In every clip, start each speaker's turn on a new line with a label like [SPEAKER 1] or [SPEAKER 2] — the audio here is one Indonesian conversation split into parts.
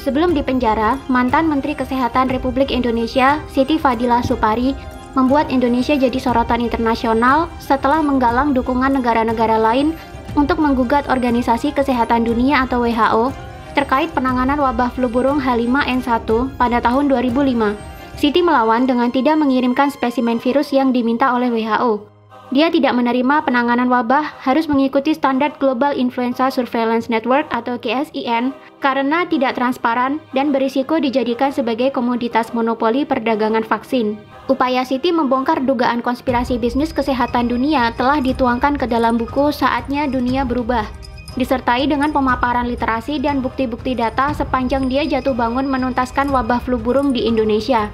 [SPEAKER 1] Sebelum dipenjara, mantan Menteri Kesehatan Republik Indonesia, Siti Fadila Supari, membuat Indonesia jadi sorotan internasional setelah menggalang dukungan negara-negara lain untuk menggugat Organisasi Kesehatan Dunia atau WHO terkait penanganan wabah flu burung H5N1 pada tahun 2005. Siti melawan dengan tidak mengirimkan spesimen virus yang diminta oleh WHO. Dia tidak menerima penanganan wabah harus mengikuti standar Global Influenza Surveillance Network atau GSIN karena tidak transparan dan berisiko dijadikan sebagai komoditas monopoli perdagangan vaksin. Upaya Siti membongkar dugaan konspirasi bisnis kesehatan dunia telah dituangkan ke dalam buku Saatnya Dunia Berubah, disertai dengan pemaparan literasi dan bukti-bukti data sepanjang dia jatuh bangun menuntaskan wabah flu burung di Indonesia.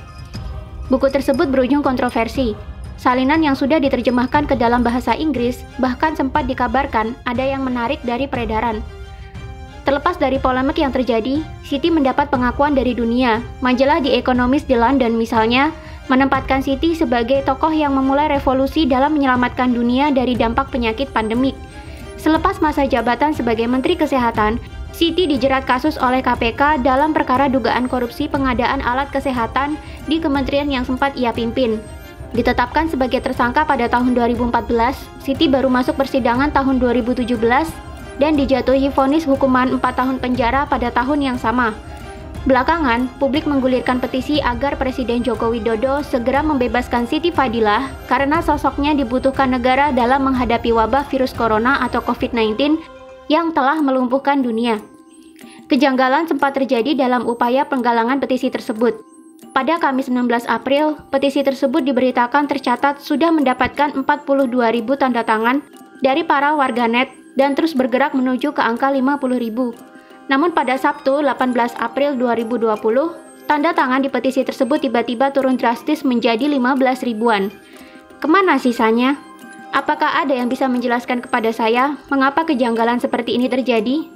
[SPEAKER 1] Buku tersebut berujung kontroversi. Salinan yang sudah diterjemahkan ke dalam bahasa Inggris bahkan sempat dikabarkan ada yang menarik dari peredaran. Terlepas dari polemik yang terjadi, Siti mendapat pengakuan dari dunia. Majalah The Economist di London misalnya menempatkan Siti sebagai tokoh yang memulai revolusi dalam menyelamatkan dunia dari dampak penyakit pandemik. Selepas masa jabatan sebagai Menteri Kesehatan, Siti dijerat kasus oleh KPK dalam perkara dugaan korupsi pengadaan alat kesehatan di kementerian yang sempat ia pimpin. Ditetapkan sebagai tersangka pada tahun 2014, Siti baru masuk persidangan tahun 2017 dan dijatuhi vonis hukuman 4 tahun penjara pada tahun yang sama. Belakangan, publik menggulirkan petisi agar Presiden Joko Widodo segera membebaskan Siti Fadila karena sosoknya dibutuhkan negara dalam menghadapi wabah virus corona atau COVID-19 yang telah melumpuhkan dunia. Kejanggalan sempat terjadi dalam upaya penggalangan petisi tersebut. Pada Kamis 16 April, petisi tersebut diberitakan tercatat sudah mendapatkan 42.000 tanda tangan dari para warganet dan terus bergerak menuju ke angka 50.000. Namun pada Sabtu 18 April 2020, tanda tangan di petisi tersebut tiba-tiba turun drastis menjadi 15 ribuan. Kemana sisanya? Apakah ada yang bisa menjelaskan kepada saya mengapa kejanggalan seperti ini terjadi?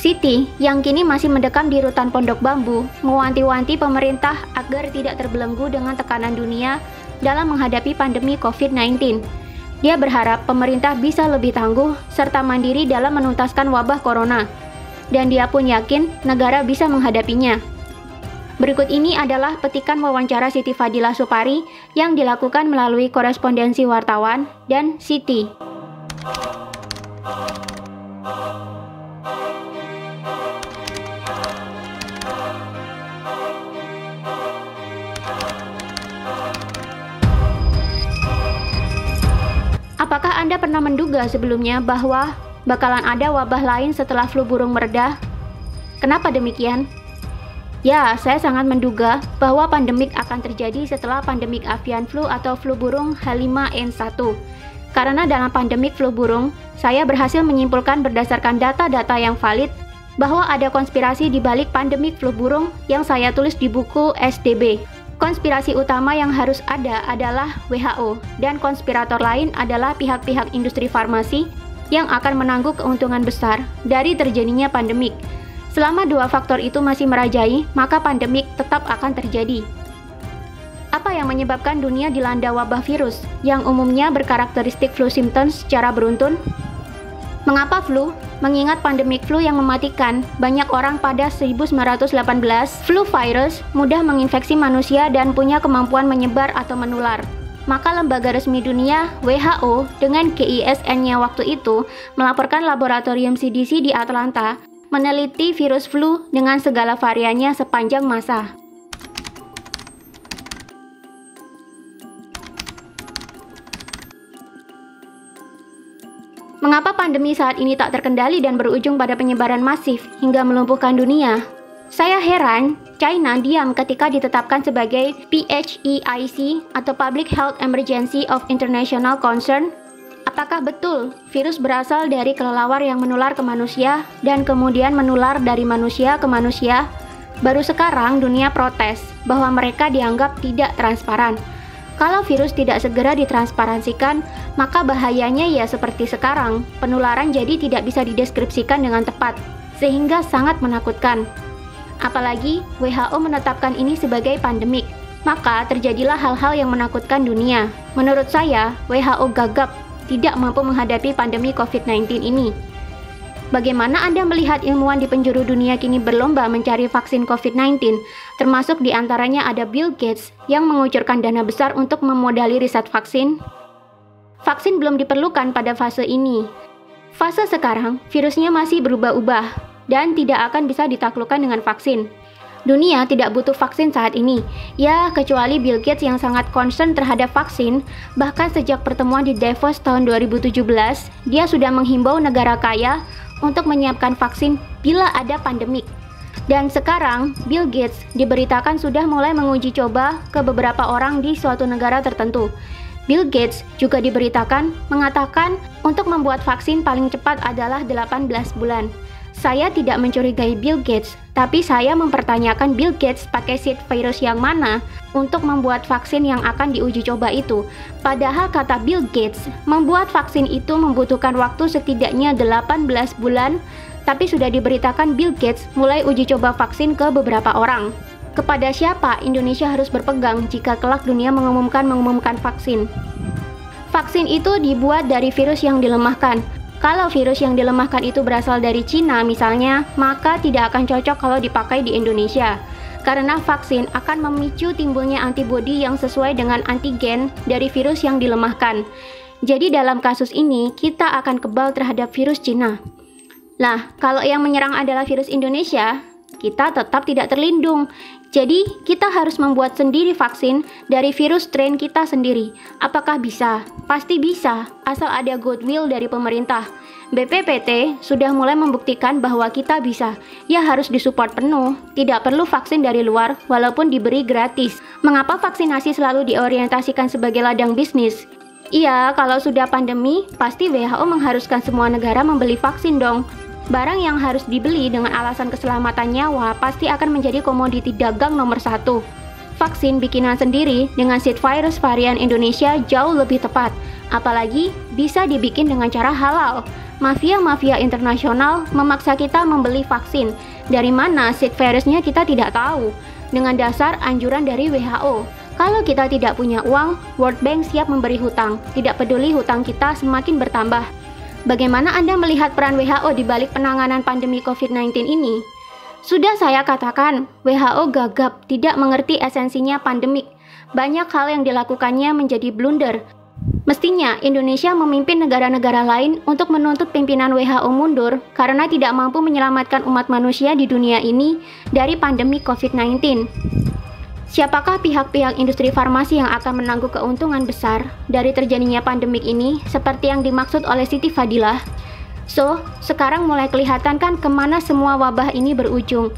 [SPEAKER 1] Siti, yang kini masih mendekam di rutan Pondok Bambu, mewanti-wanti pemerintah agar tidak terbelenggu dengan tekanan dunia dalam menghadapi pandemi COVID-19. Dia berharap pemerintah bisa lebih tangguh serta mandiri dalam menuntaskan wabah corona. Dan dia pun yakin negara bisa menghadapinya. Berikut ini adalah petikan wawancara Siti Fadila Supari yang dilakukan melalui korespondensi wartawan dan Siti. Apakah Anda pernah menduga sebelumnya bahwa bakalan ada wabah lain setelah flu burung mereda? Kenapa demikian? Ya, saya sangat menduga bahwa pandemik akan terjadi setelah pandemik avian flu atau flu burung H5N1. Karena dalam pandemik flu burung, saya berhasil menyimpulkan berdasarkan data-data yang valid bahwa ada konspirasi di balik pandemik flu burung yang saya tulis di buku SDB. Konspirasi utama yang harus ada adalah WHO, dan konspirator lain adalah pihak-pihak industri farmasi yang akan menanggung keuntungan besar dari terjadinya pandemik. Selama dua faktor itu masih merajai, maka pandemik tetap akan terjadi. Apa yang menyebabkan dunia dilanda wabah virus yang umumnya berkarakteristik flu symptoms secara beruntun? Mengapa flu? Mengingat pandemik flu yang mematikan banyak orang pada 1918, flu virus mudah menginfeksi manusia dan punya kemampuan menyebar atau menular. Maka lembaga resmi dunia, WHO, dengan GISN-nya waktu itu, melaporkan laboratorium CDC di Atlanta meneliti virus flu dengan segala variannya sepanjang masa. Mengapa pandemi saat ini tak terkendali dan berujung pada penyebaran masif hingga melumpuhkan dunia? Saya heran, China diam ketika ditetapkan sebagai PHEIC atau Public Health Emergency of International Concern. Apakah betul virus berasal dari kelelawar yang menular ke manusia dan kemudian menular dari manusia ke manusia? Baru sekarang dunia protes bahwa mereka dianggap tidak transparan. Kalau virus tidak segera ditransparansikan, maka bahayanya ya seperti sekarang, penularan jadi tidak bisa dideskripsikan dengan tepat, sehingga sangat menakutkan. Apalagi WHO menetapkan ini sebagai pandemik, maka terjadilah hal-hal yang menakutkan dunia. Menurut saya, WHO gagap, tidak mampu menghadapi pandemi COVID-19 ini. Bagaimana Anda melihat ilmuwan di penjuru dunia kini berlomba mencari vaksin COVID-19, termasuk diantaranya ada Bill Gates yang mengucurkan dana besar untuk memodali riset vaksin? Vaksin belum diperlukan pada fase ini. Fase sekarang, virusnya masih berubah-ubah dan tidak akan bisa ditaklukkan dengan vaksin. Dunia tidak butuh vaksin saat ini, ya kecuali Bill Gates yang sangat concern terhadap vaksin. Bahkan sejak pertemuan di Davos tahun 2017, dia sudah menghimbau negara kaya untuk menyiapkan vaksin bila ada pandemik. Dan sekarang, Bill Gates diberitakan sudah mulai menguji coba ke beberapa orang di suatu negara tertentu. Bill Gates juga diberitakan mengatakan untuk membuat vaksin paling cepat adalah 18 bulan. Saya tidak mencurigai Bill Gates, tapi saya mempertanyakan Bill Gates pakai seed virus yang mana untuk membuat vaksin yang akan diuji coba itu. Padahal kata Bill Gates, membuat vaksin itu membutuhkan waktu setidaknya 18 bulan, tapi sudah diberitakan Bill Gates mulai uji coba vaksin ke beberapa orang. Kepada siapa Indonesia harus berpegang jika kelak dunia mengumumkan vaksin? Vaksin itu dibuat dari virus yang dilemahkan. Kalau virus yang dilemahkan itu berasal dari Cina misalnya, maka tidak akan cocok kalau dipakai di Indonesia. Karena vaksin akan memicu timbulnya antibodi yang sesuai dengan antigen dari virus yang dilemahkan. Jadi dalam kasus ini, kita akan kebal terhadap virus Cina. Nah, kalau yang menyerang adalah virus Indonesia, kita tetap tidak terlindung. Jadi, kita harus membuat sendiri vaksin dari virus strain kita sendiri. Apakah bisa? Pasti bisa, asal ada goodwill dari pemerintah. BPPT sudah mulai membuktikan bahwa kita bisa. Ya harus disupport penuh, tidak perlu vaksin dari luar walaupun diberi gratis. Mengapa vaksinasi selalu diorientasikan sebagai ladang bisnis? Iya, kalau sudah pandemi, pasti WHO mengharuskan semua negara membeli vaksin dong. Barang yang harus dibeli dengan alasan keselamatan nyawa pasti akan menjadi komoditi dagang nomor 1. Vaksin bikinan sendiri dengan seed virus varian Indonesia jauh lebih tepat, apalagi bisa dibikin dengan cara halal. Mafia-mafia internasional memaksa kita membeli vaksin. Dari mana seed virusnya kita tidak tahu. Dengan dasar anjuran dari WHO. Kalau kita tidak punya uang, World Bank siap memberi hutang. Tidak peduli hutang kita semakin bertambah. Bagaimana Anda melihat peran WHO di balik penanganan pandemi COVID-19 ini? Sudah saya katakan, WHO gagap, tidak mengerti esensinya pandemik. Banyak hal yang dilakukannya menjadi blunder. Mestinya Indonesia memimpin negara-negara lain untuk menuntut pimpinan WHO mundur karena tidak mampu menyelamatkan umat manusia di dunia ini dari pandemi COVID-19. Siapakah pihak-pihak industri farmasi yang akan menanggung keuntungan besar dari terjadinya pandemik ini seperti yang dimaksud oleh Siti Fadilah? So, sekarang mulai kelihatan kan kemana semua wabah ini berujung.